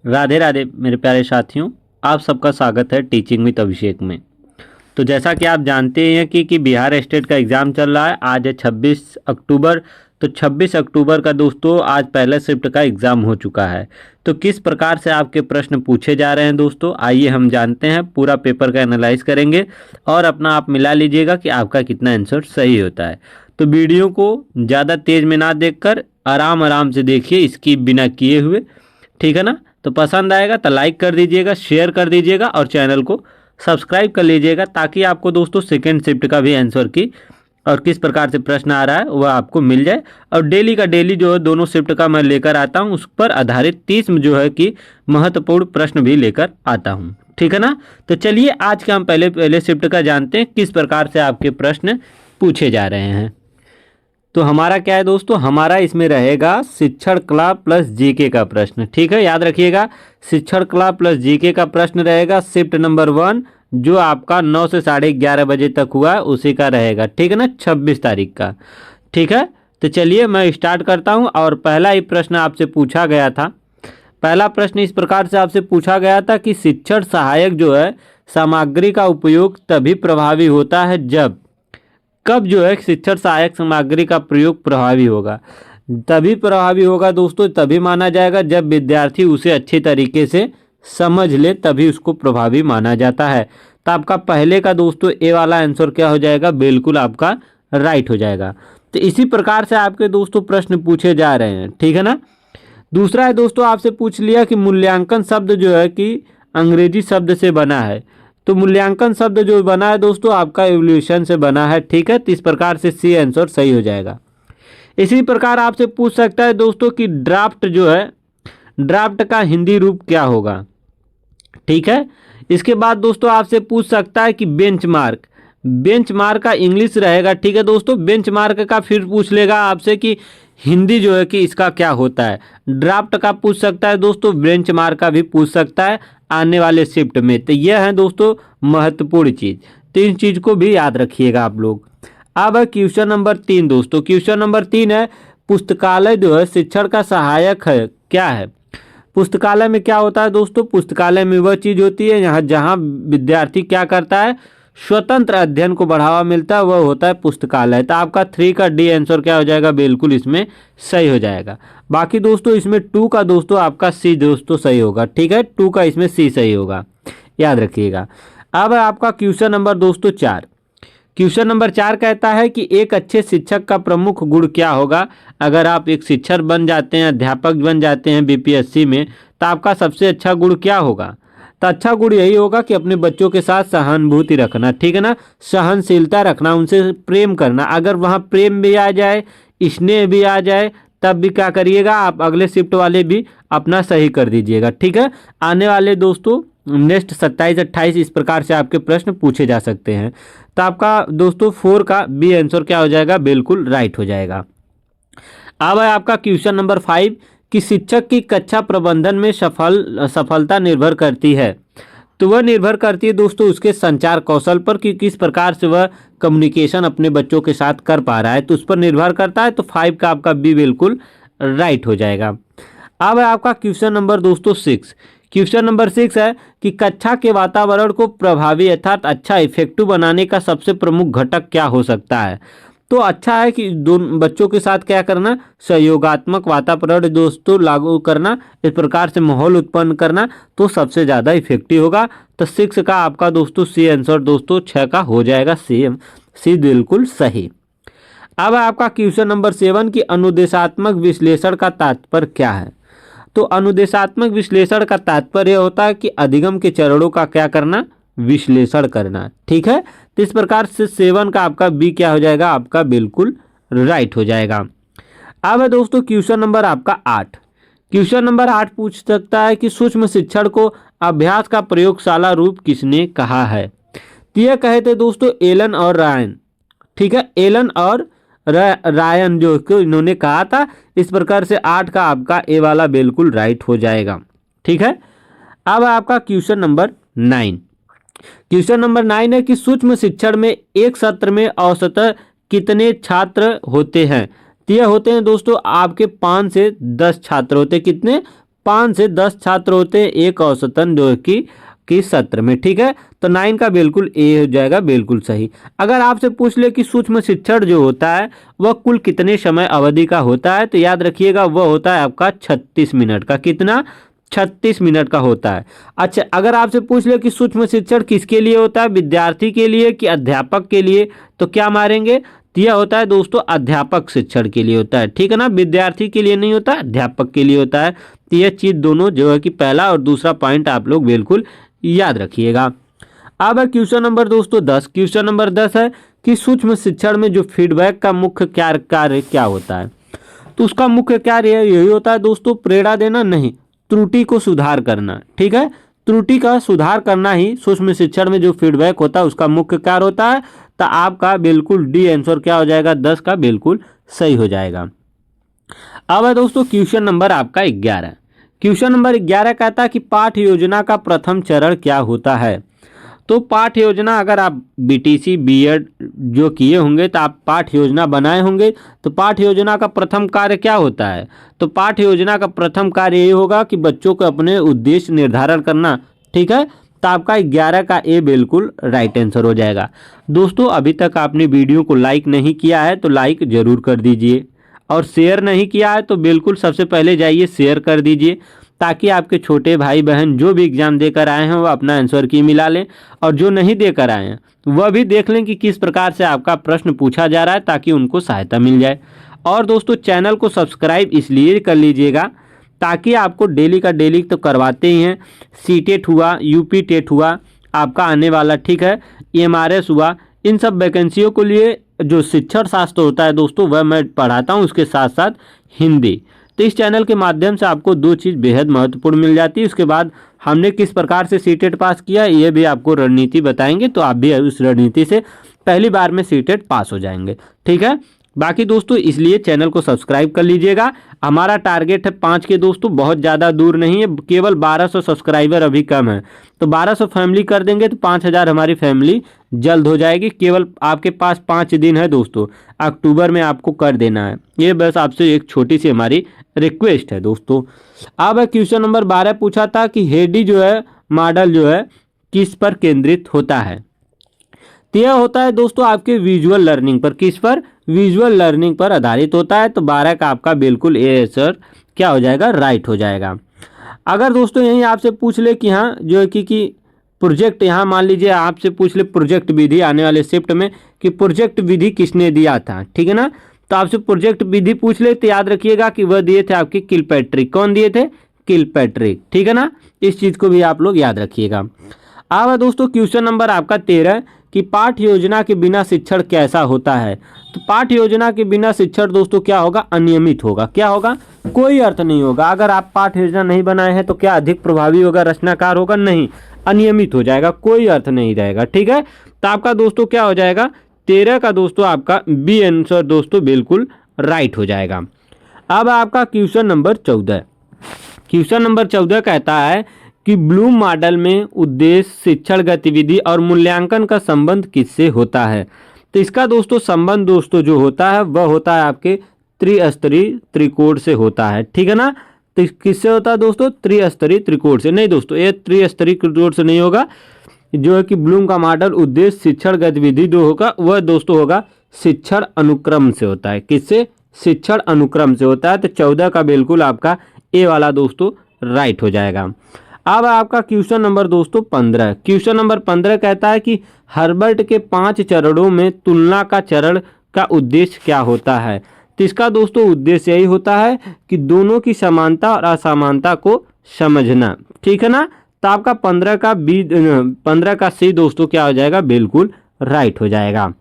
राधे राधे मेरे प्यारे साथियों, आप सबका स्वागत है टीचिंग विद अभिषेक में। तो जैसा कि आप जानते हैं कि बिहार स्टेट का एग्ज़ाम चल रहा है। आज है 26 अक्टूबर। तो 26 अक्टूबर का दोस्तों आज पहले शिफ्ट का एग्ज़ाम हो चुका है। तो किस प्रकार से आपके प्रश्न पूछे जा रहे हैं दोस्तों, आइए हम जानते हैं। पूरा पेपर का एनालाइज करेंगे और अपना आप मिला लीजिएगा कि आपका कितना आंसर सही होता है। तो वीडियो को ज़्यादा तेज़ में ना देखकर आराम आराम से देखिए, स्किप बिना किए हुए, ठीक है ना। तो पसंद आएगा तो लाइक कर दीजिएगा, शेयर कर दीजिएगा और चैनल को सब्सक्राइब कर लीजिएगा, ताकि आपको दोस्तों सेकेंड शिफ्ट का भी आंसर की और किस प्रकार से प्रश्न आ रहा है वह आपको मिल जाए। और डेली का डेली जो है दोनों शिफ्ट का मैं लेकर आता हूँ, उस पर आधारित 30 जो है कि महत्वपूर्ण प्रश्न भी लेकर आता हूँ, ठीक है ना। तो चलिए आज के हम पहले शिफ्ट का जानते हैं किस प्रकार से आपके प्रश्न पूछे जा रहे हैं। तो हमारा क्या है दोस्तों, हमारा इसमें रहेगा शिक्षण कला प्लस जीके का प्रश्न, ठीक है। याद रखिएगा, शिक्षण कला प्लस जीके का प्रश्न रहेगा शिफ्ट नंबर 1, जो आपका 9 से 11:30 बजे तक हुआ है उसी का रहेगा, ठीक है ना, 26 तारीख का, ठीक है। तो चलिए मैं स्टार्ट करता हूं। और पहला ही प्रश्न आपसे पूछा गया था। पहला प्रश्न इस प्रकार से आपसे पूछा गया था कि शिक्षण सहायक जो है सामग्री का उपयोग तभी प्रभावी होता है जब, कब जो है शिक्षण सहायक सामग्री का प्रयोग प्रभावी होगा। तभी प्रभावी होगा दोस्तों, तभी माना जाएगा जब विद्यार्थी उसे अच्छे तरीके से समझ ले, तभी उसको प्रभावी माना जाता है। तो आपका पहले का दोस्तों ए वाला आंसर क्या हो जाएगा, बिल्कुल आपका राइट हो जाएगा। तो इसी प्रकार से आपके दोस्तों प्रश्न पूछे जा रहे हैं, ठीक है ना। दूसरा है दोस्तों, आपसे पूछ लिया कि मूल्यांकन शब्द जो है कि अंग्रेजी शब्द से बना है। तो मूल्यांकन शब्द जो बना है दोस्तों आपका एवोल्यूशन से बना है, ठीक है। तो इस प्रकार से सी आंसर सही हो जाएगा। इसी प्रकार आपसे पूछ सकता है दोस्तों कि ड्राफ्ट जो है, ड्राफ्ट का हिंदी रूप क्या होगा, ठीक है। इसके बाद दोस्तों आपसे पूछ सकता है कि बेंचमार्क, बेंचमार्क का इंग्लिश रहेगा, ठीक है दोस्तों। बेंचमार्क का फिर पूछ लेगा आपसे कि हिंदी जो है कि इसका क्या होता है। ड्राफ्ट का पूछ सकता है दोस्तों, बेंचमार्क का भी पूछ सकता है आने वाले शिफ्ट में। तो यह है दोस्तों महत्वपूर्ण चीज़, तो इन चीज़ को भी याद रखिएगा आप लोग। अब है क्वेश्चन नंबर 3 दोस्तों। क्वेश्चन नंबर 3 है पुस्तकालय जो है शिक्षण का सहायक है क्या है। पुस्तकालय में क्या होता है दोस्तों, पुस्तकालय में वह चीज़ होती है यहाँ जहाँ विद्यार्थी क्या करता है, स्वतंत्र अध्ययन को बढ़ावा मिलता है, वह होता है पुस्तकालय। तो आपका 3 का डी आंसर क्या हो जाएगा, बिल्कुल इसमें सही हो जाएगा। बाकी दोस्तों इसमें 2 का दोस्तों आपका सी दोस्तों सही होगा, ठीक है। 2 का इसमें सी सही होगा, याद रखिएगा। अब है आपका क्वेश्चन नंबर दोस्तों 4। क्वेश्चन नंबर 4 कहता है कि एक अच्छे शिक्षक का प्रमुख गुण क्या होगा। अगर आप एक शिक्षक बन जाते हैं, अध्यापक बन जाते हैं बीपीएससी में, तो आपका सबसे अच्छा गुण क्या होगा। तो अच्छा गुण यही होगा कि अपने बच्चों के साथ सहानुभूति रखना, ठीक है ना, सहनशीलता रखना, उनसे प्रेम करना। अगर वहाँ प्रेम भी आ जाए, स्नेह भी आ जाए, तब भी क्या करिएगा आप, अगले शिफ्ट वाले भी अपना सही कर दीजिएगा, ठीक है। आने वाले दोस्तों नेक्स्ट 27-28 इस प्रकार से आपके प्रश्न पूछे जा सकते हैं। तो आपका दोस्तों 4 का बी आंसर क्या हो जाएगा, बिल्कुल राइट हो जाएगा। अब है आपका क्वेश्चन नंबर 5 कि शिक्षक की कक्षा प्रबंधन में सफलता निर्भर करती है। तो वह निर्भर करती है दोस्तों उसके संचार कौशल पर कि किस प्रकार से वह कम्युनिकेशन अपने बच्चों के साथ कर पा रहा है, तो उस पर निर्भर करता है। तो 5 का आपका बी बिल्कुल राइट हो जाएगा। अब है आपका क्वेश्चन नंबर दोस्तों 6। क्वेश्चन नंबर 6 है कि कक्षा के वातावरण को प्रभावी अर्थात अच्छा इफेक्टिव बनाने का सबसे प्रमुख घटक क्या हो सकता है। तो अच्छा है कि दोनों बच्चों के साथ क्या करना, सहयोगात्मक वातावरण दोस्तों लागू करना, इस प्रकार से माहौल उत्पन्न करना, तो सबसे ज़्यादा इफेक्टिव होगा। तो 6 का आपका दोस्तों सी आंसर दोस्तों 6 का हो जाएगा सेम, सी बिल्कुल सही। अब आपका क्वेश्चन नंबर 7 की अनुदेशात्मक विश्लेषण का तात्पर्य क्या है। तो अनुदेशात्मक विश्लेषण का तात्पर्य होता है कि अधिगम के चरणों का क्या करना, विश्लेषण करना, ठीक है। तो इस प्रकार से 7 का आपका बी क्या हो जाएगा, आपका बिल्कुल राइट हो जाएगा। अब है दोस्तों क्वेश्चन नंबर आपका 8। क्वेश्चन नंबर 8 पूछ सकता है कि सूक्ष्म शिक्षण को अभ्यास का प्रयोगशाला रूप किसने कहा है। तो यह कहे थे दोस्तों एलन और रायन, ठीक है। एलन और रायन जो को इन्होंने कहा था। इस प्रकार से 8 का आपका ए वाला बिल्कुल राइट हो जाएगा, ठीक है। अब आपका क्वेश्चन नंबर 9। क्वेश्चन नंबर 9 है कि सूक्ष्म शिक्षण में एक सत्र में औसतन कितने छात्र होते हैं। तो यह होते हैं दोस्तों आपके 5 से 10 छात्र होते हैं, कितने, 5 से 10 छात्र होते हैं एक औसतन जो है कि सत्र में। ठीक है, तो 9 का बिल्कुल ए हो जाएगा, बिल्कुल सही। अगर आपसे पूछ ले कि सूक्ष्म शिक्षण जो होता है वह कुल कितने समय अवधि का होता है, तो याद रखिएगा वह होता है आपका 36 मिनट का। कितना? 36 मिनट का होता है। अच्छा, अगर आपसे पूछ ले कि सूक्ष्म शिक्षण किसके लिए होता है, विद्यार्थी के लिए कि अध्यापक के लिए, तो क्या मारेंगे? तो यह होता है दोस्तों अध्यापक शिक्षण के लिए होता है। ठीक है ना, विद्यार्थी के लिए नहीं होता, अध्यापक के लिए होता है। तो यह चीज़ दोनों जो है कि पहला और दूसरा पॉइंट आप लोग बिल्कुल याद रखिएगा। अब है क्वेश्चन नंबर दोस्तों 10। क्वेश्चन नंबर 10 है कि सूक्ष्म शिक्षण में जो फीडबैक का मुख्य कार्य क्या होता है, तो उसका मुख्य कार्य यही होता है दोस्तों, प्रेरणा देना नहीं, त्रुटि को सुधार करना। ठीक है, त्रुटि का सुधार करना ही सूक्ष्म शिक्षण में जो फीडबैक होता है उसका मुख्य कार्य होता है। तो आपका बिल्कुल डी आंसर क्या हो जाएगा, 10 का बिल्कुल सही हो जाएगा। अब है दोस्तों क्वेश्चन नंबर आपका 11। क्वेश्चन नंबर 11 कहता है कि पाठ्य योजना का प्रथम चरण क्या होता है। तो पाठ्य योजना, अगर आप बीटीसी बीएड जो किए होंगे तो आप पाठ्य योजना बनाए होंगे, तो पाठ्य योजना का प्रथम कार्य क्या होता है, तो पाठ्य योजना का प्रथम कार्य ये होगा कि बच्चों को अपने उद्देश्य निर्धारण करना। ठीक है, तो आपका 11 का ए बिल्कुल राइट आंसर हो जाएगा। दोस्तों अभी तक आपने वीडियो को लाइक नहीं किया है तो लाइक जरूर कर दीजिए, और शेयर नहीं किया है तो बिल्कुल सबसे पहले जाइए शेयर कर दीजिए, ताकि आपके छोटे भाई बहन जो भी एग्ज़ाम देकर आए हैं वह अपना आंसर की मिला लें, और जो नहीं देकर आए हैं वह भी देख लें कि किस प्रकार से आपका प्रश्न पूछा जा रहा है, ताकि उनको सहायता मिल जाए। और दोस्तों चैनल को सब्सक्राइब इसलिए कर लीजिएगा ताकि आपको डेली का डेली तो करवाते ही हैं, सी टेट हुआ, यूपी टेट हुआ आपका आने वाला, ठीक है, एमआरएस हुआ, इन सब वैकेंसियों के लिए जो शिक्षण शास्त्र होता है दोस्तों वह मैं पढ़ाता हूँ, उसके साथ साथ हिंदी। तो इस चैनल के माध्यम से आपको दो चीज़ बेहद महत्वपूर्ण मिल जाती है। उसके बाद हमने किस प्रकार से सीटेट पास किया ये भी आपको रणनीति बताएंगे, तो आप भी उस रणनीति से पहली बार में सीटेट पास हो जाएंगे। ठीक है, बाकी दोस्तों इसलिए चैनल को सब्सक्राइब कर लीजिएगा। हमारा टारगेट है 5 के दोस्तों, बहुत ज़्यादा दूर नहीं है, केवल 1200 सब्सक्राइबर अभी कम है, तो 1200 फैमिली कर देंगे तो 5000 हमारी फैमिली जल्द हो जाएगी। केवल आपके पास 5 दिन है दोस्तों, अक्टूबर में आपको कर देना है। ये बस आपसे एक छोटी सी हमारी रिक्वेस्ट है दोस्तों। अब क्वेश्चन नंबर 12 पूछा था कि हेडी जो है मॉडल जो है किस पर केंद्रित होता है, तो यह होता है दोस्तों आपके विजुअल लर्निंग पर। किस पर? विजुअल लर्निंग पर आधारित होता है। तो 12 का आपका बिल्कुल ए आंसर क्या हो जाएगा, राइट हो जाएगा। अगर दोस्तों यहीं आपसे पूछ ले कि हाँ जो है कि प्रोजेक्ट, यहाँ मान लीजिए आपसे पूछ ले प्रोजेक्ट विधि आने वाले शिफ्ट में कि प्रोजेक्ट विधि किसने दिया था, ठीक है ना, तो आपसे प्रोजेक्ट विधि पूछ ले तो याद रखिएगा कि वह दिए थे आपके किलपैट्रिक। कौन दिए थे? किलपैट्रिक। ठीक है ना, इस चीज़ को भी आप लोग याद रखिएगा। अब दोस्तों क्वेश्चन नंबर आपका 13 कि पाठ्य योजना के बिना शिक्षण कैसा होता है। तो पाठ्य योजना के बिना शिक्षण दोस्तों क्या होगा, अनियमित होगा। क्या होगा? कोई अर्थ नहीं होगा। अगर आप पाठ्य योजना नहीं बनाए हैं तो क्या अधिक प्रभावी होगा, रचनाकार होगा? नहीं, अनियमित हो जाएगा, कोई अर्थ नहीं रहेगा। ठीक है, तो आपका दोस्तों क्या हो जाएगा, 13 का दोस्तों आपका बी आंसर दोस्तों बिल्कुल राइट हो जाएगा। अब आपका क्वेश्चन नंबर 14। क्वेश्चन नंबर 14 कहता है कि ब्लूम मॉडल में उद्देश्य, शिक्षण गतिविधि और मूल्यांकन का संबंध किससे होता है। तो इसका दोस्तों संबंध दोस्तों जो होता है वह होता है आपके त्रिस्तरीय त्रिकोण से होता है। ठीक है ना, तो किससे होता है दोस्तों? त्रिस्तरीय त्रिकोण से। नहीं दोस्तों, ये त्रिस्तरीय त्रिकोण से नहीं होगा। जो है कि ब्लूम का मॉडल उद्देश्य, शिक्षण गतिविधि जो होगा वह दोस्तों होगा शिक्षण अनुक्रम से होता है। किससे? शिक्षण अनुक्रम से होता है। तो 14 का बिल्कुल आपका ए वाला दोस्तों राइट हो जाएगा। अब आपका क्वेश्चन नंबर दोस्तों 15। क्वेश्चन नंबर 15 कहता है कि हर्बर्ट के 5 चरणों में तुलना का चरण का उद्देश्य क्या होता है। तो इसका दोस्तों उद्देश्य यही होता है कि दोनों की समानता और असमानता को समझना। ठीक है ना, तो आपका 15 का सी दोस्तों क्या हो जाएगा, बिल्कुल राइट हो जाएगा।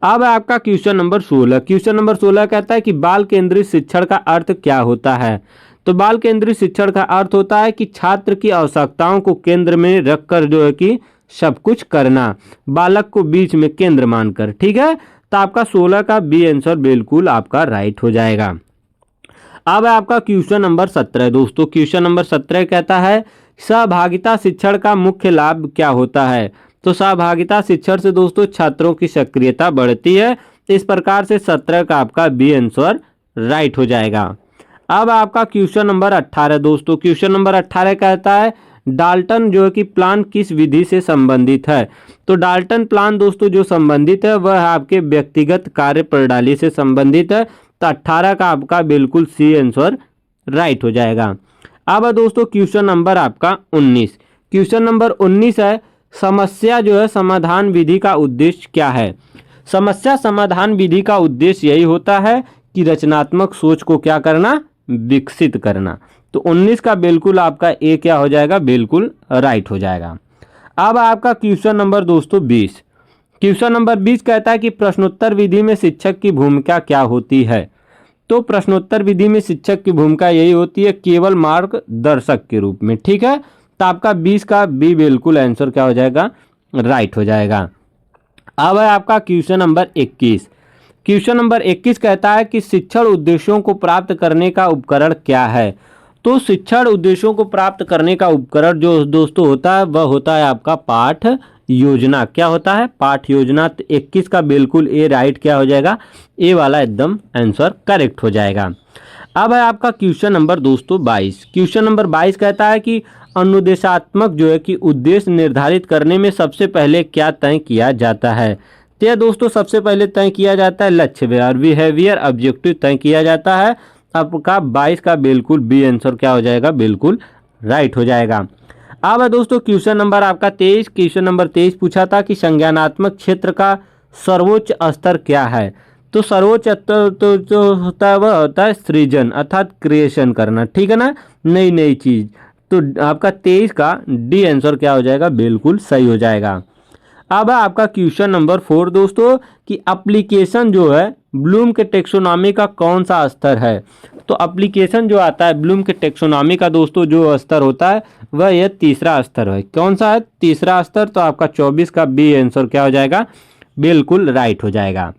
अब आपका क्वेश्चन नंबर 16। क्वेश्चन नंबर 16 कहता है कि बाल केंद्रित शिक्षण का अर्थ क्या होता है। तो बाल केंद्रित शिक्षण का अर्थ होता है कि छात्र की आवश्यकताओं को केंद्र में रखकर जो है कि सब कुछ करना, बालक को बीच में केंद्र मानकर। ठीक है, तो आपका 16 का बी आंसर बिल्कुल आपका राइट हो जाएगा। अब आपका क्वेश्चन नंबर 17 दोस्तों। क्वेश्चन नंबर 17 कहता है सहभागिता शिक्षण का मुख्य लाभ क्या होता है। तो सहभागिता शिक्षण से दोस्तों छात्रों की सक्रियता बढ़ती है। इस प्रकार से 17 का आपका बी आंसर राइट हो जाएगा। अब आपका क्वेश्चन नंबर 18 दोस्तों, क्वेश्चन नंबर 18 कहता है डाल्टन जो है कि प्लान किस विधि से संबंधित है। तो डाल्टन प्लान दोस्तों जो संबंधित है वह आपके व्यक्तिगत कार्य प्रणाली से संबंधित है। तो 18 का आपका बिल्कुल सी आंसर राइट हो जाएगा। अब दोस्तों क्वेश्चन नंबर आपका 19, क्वेश्चन नंबर 19 है समस्या जो है समाधान विधि का उद्देश्य क्या है। समस्या समाधान विधि का उद्देश्य यही होता है कि रचनात्मक सोच को क्या करना, विकसित करना। तो 19 का बिल्कुल आपका ए क्या हो जाएगा, बिल्कुल राइट हो जाएगा। अब आपका क्वेश्चन नंबर दोस्तों 20, क्वेश्चन नंबर 20 कहता है कि प्रश्नोत्तर विधि में शिक्षक की भूमिका क्या होती है। तो प्रश्नोत्तर विधि में शिक्षक की भूमिका यही होती है केवल मार्गदर्शक के रूप में। ठीक है, तो आपका 20 का बी बिल्कुल आंसर क्या हो जाएगा, राइट हो जाएगा। अब है आपका क्वेश्चन नंबर 21, क्वेश्चन नंबर 21 कहता है कि शिक्षण उद्देश्यों को प्राप्त करने का उपकरण क्या है। तो शिक्षण उद्देश्यों को प्राप्त करने का उपकरण जो दोस्तों होता है वह होता है आपका पाठ योजना। क्या होता है, पाठ योजना। तो 21 का बिल्कुल ए राइट क्या हो जाएगा, ए वाला एकदम आंसर करेक्ट हो जाएगा। अब है आपका क्वेश्चन नंबर दोस्तों 22, क्वेश्चन नंबर 22 कहता है कि अनुदेशात्मक जो है कि उद्देश्य निर्धारित करने में सबसे पहले क्या तय किया जाता है। तो यह दोस्तों सबसे पहले तय किया जाता है लक्ष्य और बिहेवियर ऑब्जेक्टिव तय किया जाता है। आपका 22 का बिल्कुल बी आंसर क्या हो जाएगा, बिल्कुल राइट हो जाएगा। अब है दोस्तों क्वेश्चन नंबर आपका 23, क्वेश्चन नंबर 23 पूछा था कि संज्ञानात्मक क्षेत्र का सर्वोच्च स्तर क्या है। तो सर्वोच्च स्तर तो जो होता है वह होता है सृजन अर्थात क्रिएशन करना। ठीक है ना, नई नई चीज। तो आपका 23 का डी आंसर क्या हो जाएगा, बिल्कुल सही हो जाएगा। अब है आपका क्वेश्चन नंबर 4 दोस्तों कि एप्लीकेशन जो है ब्लूम के टेक्सोनॉमी का कौन सा स्तर है। तो एप्लीकेशन जो आता है ब्लूम के टेक्सोनॉमी का दोस्तों जो स्तर होता है वह यह तीसरा स्तर है। कौन सा है, तीसरा स्तर। तो आपका 24 का बी आंसर क्या हो जाएगा, बिल्कुल राइट हो जाएगा।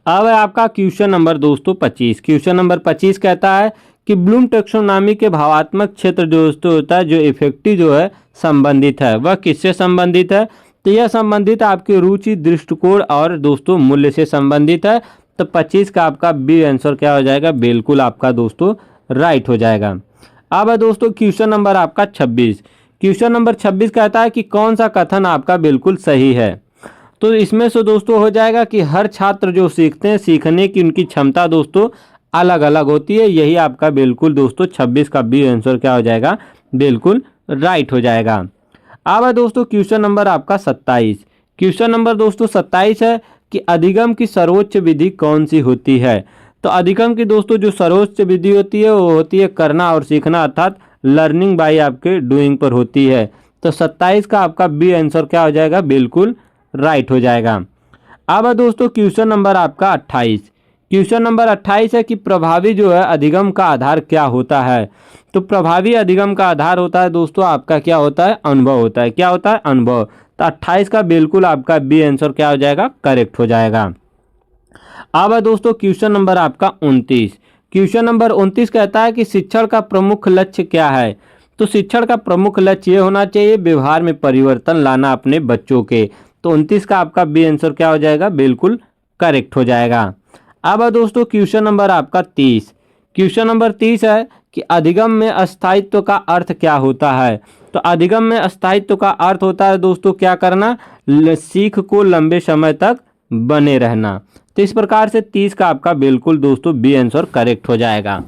अब है आपका क्वेश्चन नंबर दोस्तों 25, क्वेश्चन नंबर 25 कहता है कि ब्लूम टेक्सोनॉमी के भावात्मक क्षेत्र दोस्तों होता है जो इफेक्टिव जो है संबंधित है वह किससे संबंधित है। तो यह संबंधित आपकी रुचि, दृष्टिकोण और दोस्तों मूल्य से संबंधित है। तो 25 का आपका बी आंसर क्या हो जाएगा, बिल्कुल आपका दोस्तों राइट हो जाएगा। अब है दोस्तों क्वेश्चन नंबर आपका 26, क्वेश्चन नंबर 26 कहता है कि कौन सा कथन आपका बिल्कुल सही है। तो इसमें से दोस्तों हो जाएगा कि हर छात्र जो सीखते हैं सीखने की उनकी क्षमता दोस्तों अलग अलग होती है। यही आपका बिल्कुल दोस्तों 26 का बी आंसर क्या हो जाएगा, बिल्कुल राइट हो जाएगा। अब है दोस्तों क्वेश्चन नंबर आपका 27, क्वेश्चन नंबर दोस्तों 27 है कि अधिगम की सर्वोच्च विधि कौन सी होती है। तो अधिगम की दोस्तों जो सर्वोच्च विधि होती है वो होती है करना और सीखना अर्थात लर्निंग बाय आपके डूइंग पर होती है। तो 27 का आपका बी आंसर क्या हो जाएगा, बिल्कुल राइट हो जाएगा। अब है दोस्तों क्वेश्चन नंबर आपका 28, क्वेश्चन नंबर 28 है कि प्रभावी जो है अधिगम का आधार क्या होता है। तो प्रभावी अधिगम का आधार होता है दोस्तों आपका क्या होता है, अनुभव होता है। क्या होता है, अनुभव। तो 28 का बिल्कुल आपका बी आंसर क्या हो जाएगा, करेक्ट हो जाएगा। अब है दोस्तों क्वेश्चन नंबर आपका 29, क्वेश्चन नंबर 29 कहता है कि शिक्षण का प्रमुख लक्ष्य क्या है। तो शिक्षण का प्रमुख लक्ष्य ये होना चाहिए व्यवहार में परिवर्तन लाना अपने बच्चों के। तो 29 का आपका बी आंसर क्या हो जाएगा, बिल्कुल करेक्ट हो जाएगा। अब है दोस्तों क्वेश्चन नंबर आपका 30, क्वेश्चन नंबर 30 है कि अधिगम में अस्थायित्व का अर्थ क्या होता है। तो अधिगम में अस्थायित्व का अर्थ होता है दोस्तों क्या करना, सीख को लंबे समय तक बने रहना। तो इस प्रकार से 30 का आपका बिल्कुल दोस्तों बी आंसर करेक्ट हो जाएगा।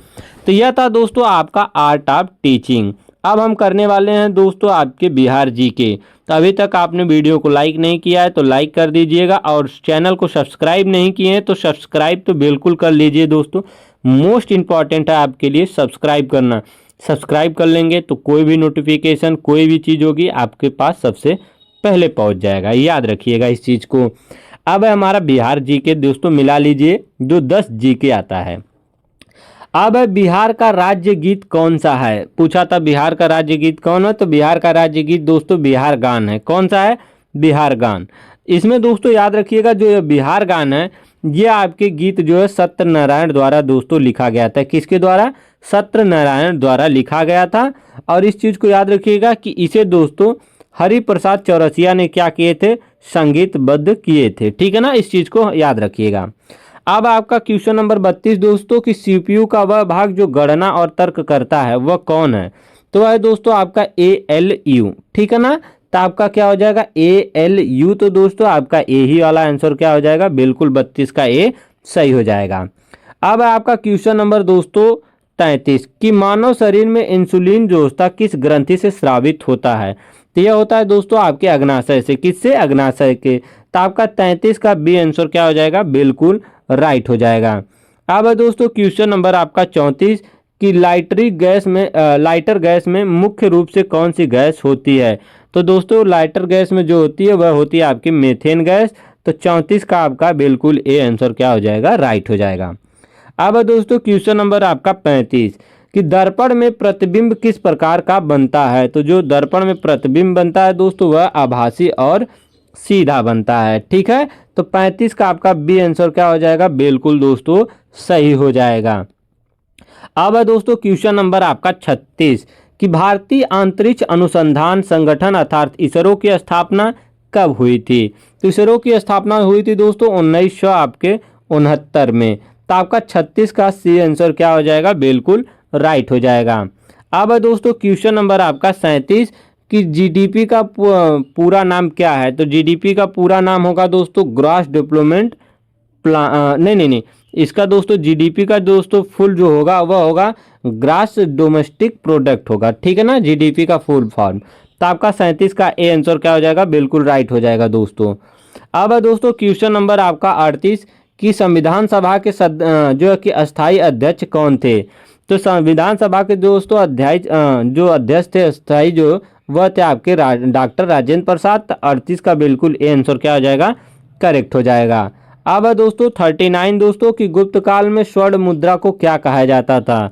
तो यह था दोस्तों आपका आर्ट ऑफ टीचिंग। अब हम करने वाले हैं दोस्तों आपके बिहार जी के। तो अभी तक आपने वीडियो को लाइक नहीं किया है तो लाइक कर दीजिएगा और चैनल को सब्सक्राइब नहीं किए हैं तो सब्सक्राइब तो बिल्कुल कर लीजिए दोस्तों। मोस्ट इम्पॉर्टेंट है आपके लिए सब्सक्राइब करना। सब्सक्राइब कर लेंगे तो कोई भी नोटिफिकेशन कोई भी चीज़ होगी आपके पास सबसे पहले पहुंच जाएगा, याद रखिएगा इस चीज़ को। अब है हमारा बिहार जी के दोस्तों, मिला लीजिए जो 10 जी के आता है। अब है बिहार का राज्य गीत कौन सा है। पूछा था बिहार का राज्य गीत कौन है। तो बिहार का राज्य गीत दोस्तों बिहार गान है। कौन सा है, बिहार गान। इसमें दोस्तों याद रखिएगा जो ये बिहार गान है ये आपके गीत जो है सत्यनारायण द्वारा दोस्तों लिखा गया था। किसके द्वारा, सत्यनारायण द्वारा लिखा गया था। और इस चीज़ को याद रखिएगा कि इसे दोस्तों हरिप्रसाद चौरसिया ने क्या किए थे, संगीतबद्ध किए थे। ठीक है ना, इस चीज़ को याद रखिएगा। अब आपका क्वेश्चन नंबर 32 दोस्तों कि सीपीयू का वह भाग जो गणना और तर्क करता है वह कौन है? तो वह है दोस्तों आपका ALU, ठीक है ना। तो आपका क्या हो जाएगा ALU। तो दोस्तों आपका ए ही वाला आंसर क्या हो जाएगा, बिल्कुल 32 का ए सही हो जाएगा। अब आपका क्वेश्चन नंबर दोस्तों 33 कि मानव शरीर में इंसुलिन जो होता है किस ग्रंथि से स्रावित होता है? तो यह होता है दोस्तों आपके अग्नाशय से। किससे? अग्नाशय के। तो आपका 33 का बी आंसर क्या हो जाएगा, बिल्कुल राइट हो जाएगा। अब है दोस्तों क्वेश्चन नंबर आपका 34 कि लाइटर गैस में मुख्य रूप से कौन सी गैस होती है? तो दोस्तों लाइटर गैस में जो होती है वह होती है आपकी मीथेन गैस। तो 34 का आपका बिल्कुल ए आंसर क्या हो जाएगा, राइट हो जाएगा। अब है दोस्तों क्वेश्चन नंबर आपका 35 कि दर्पण में प्रतिबिंब किस प्रकार का बनता है? तो जो दर्पण में प्रतिबिंब बनता है दोस्तों वह आभासी और सीधा बनता है, ठीक है। तो 35 का आपका बी आंसर क्या हो जाएगा, बिल्कुल दोस्तों सही हो जाएगा। अब है दोस्तों क्वेश्चन नंबर आपका 36 कि भारतीय अंतरिक्ष अनुसंधान संगठन अर्थात इसरो की स्थापना कब हुई थी? तो इसरो की स्थापना हुई थी दोस्तों 1969 में। तो आपका 36 का सी आंसर क्या हो जाएगा, बिल्कुल राइट हो जाएगा। अब है दोस्तों क्वेश्चन नंबर आपका 37 कि जीडीपी का पूरा नाम क्या है? तो जीडीपी का पूरा नाम होगा दोस्तों ग्रॉस डेवलपमेंट प्लान, नहीं, इसका दोस्तों जीडीपी का दोस्तों फुल जो होगा वह होगा ग्रास डोमेस्टिक प्रोडक्ट होगा, ठीक है ना, जीडीपी का फुल फॉर्म। तो आपका 37 का ए आंसर क्या हो जाएगा, बिल्कुल राइट हो जाएगा दोस्तों। अब है दोस्तों क्वेश्चन नंबर आपका 38 कि संविधान सभा के जो है कि अस्थाई अध्यक्ष कौन थे? तो संविधान सभा के दोस्तों जो अध्यक्ष थे अस्थाई जो, वह थे आपके डॉक्टर राजेंद्र प्रसाद। 38 का बिल्कुल ए आंसर क्या हो जाएगा, करेक्ट हो जाएगा। अब है दोस्तों 39 दोस्तों कि गुप्त काल में स्वर्ण मुद्रा को क्या कहा जाता था?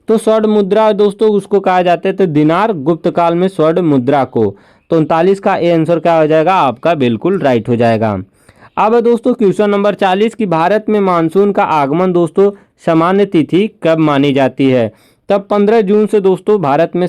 तो स्वर्ण मुद्रा दोस्तों उसको कहा जाता था दिनार, गुप्त काल में स्वर्ण मुद्रा को। तो 39 का ए आंसर क्या हो जाएगा, आपका बिल्कुल राइट हो जाएगा। अब है दोस्तों क्वेश्चन नंबर 40 कि भारत में मानसून का आगमन दोस्तों सामान्य तिथि कब मानी जाती है? तब 15 जून से दोस्तों भारत में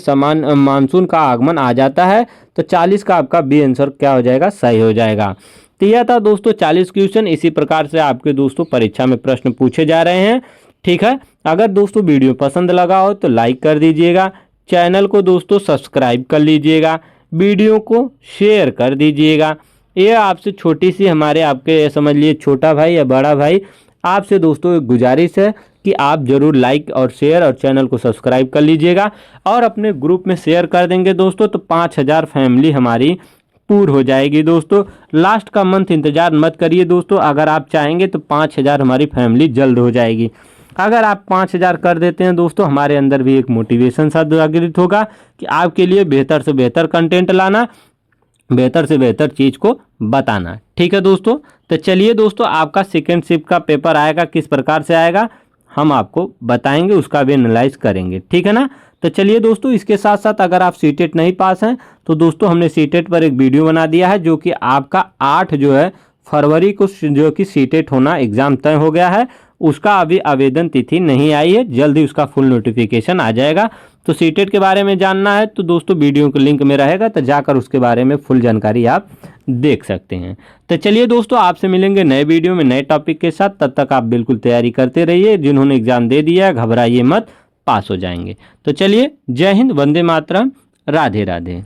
मानसून का आगमन आ जाता है। तो 40 का आपका बी आंसर क्या हो जाएगा, सही हो जाएगा। तो यह था दोस्तों 40 क्वेश्चन। इसी प्रकार से आपके दोस्तों परीक्षा में प्रश्न पूछे जा रहे हैं, ठीक है। अगर दोस्तों वीडियो पसंद लगा हो तो लाइक कर दीजिएगा, चैनल को दोस्तों सब्सक्राइब कर लीजिएगा, वीडियो को शेयर कर दीजिएगा। ये आपसे छोटी सी हमारे आपके समझ लिए छोटा भाई या बड़ा भाई आपसे दोस्तों एक गुजारिश है कि आप जरूर लाइक और शेयर और चैनल को सब्सक्राइब कर लीजिएगा और अपने ग्रुप में शेयर कर देंगे दोस्तों तो 5000 फैमिली हमारी पूर्ण हो जाएगी दोस्तों। लास्ट का मंथ इंतजार मत करिए दोस्तों, अगर आप चाहेंगे तो 5000 हमारी फैमिली जल्द हो जाएगी। अगर आप 5000 कर देते हैं दोस्तों, हमारे अंदर भी एक मोटिवेशन सा जागृत होगा कि आपके लिए बेहतर से बेहतर कंटेंट लाना, बेहतर से बेहतर चीज़ को बताना, ठीक है दोस्तों। तो चलिए दोस्तों, आपका सेकेंड शिफ्ट का पेपर आएगा, किस प्रकार से आएगा हम आपको बताएंगे, उसका भी एनालाइज करेंगे, ठीक है ना। तो चलिए दोस्तों, इसके साथ साथ अगर आप सीटेट नहीं पास हैं तो दोस्तों हमने सीटेट पर एक वीडियो बना दिया है जो कि आपका 8 जो है फरवरी को जो कि सीटेट होना एग्जाम तय हो गया है। उसका अभी आवेदन तिथि नहीं आई है, जल्द ही उसका फुल नोटिफिकेशन आ जाएगा। तो सीटेट के बारे में जानना है तो दोस्तों वीडियो के लिंक में रहेगा, तो जाकर उसके बारे में फुल जानकारी आप देख सकते हैं। तो चलिए दोस्तों, आपसे मिलेंगे नए वीडियो में नए टॉपिक के साथ। तब तक आप बिल्कुल तैयारी करते रहिए, जिन्होंने एग्जाम दे दिया है घबराइए मत, पास हो जाएंगे। तो चलिए, जय हिंद, वंदे मातरम, राधे राधे।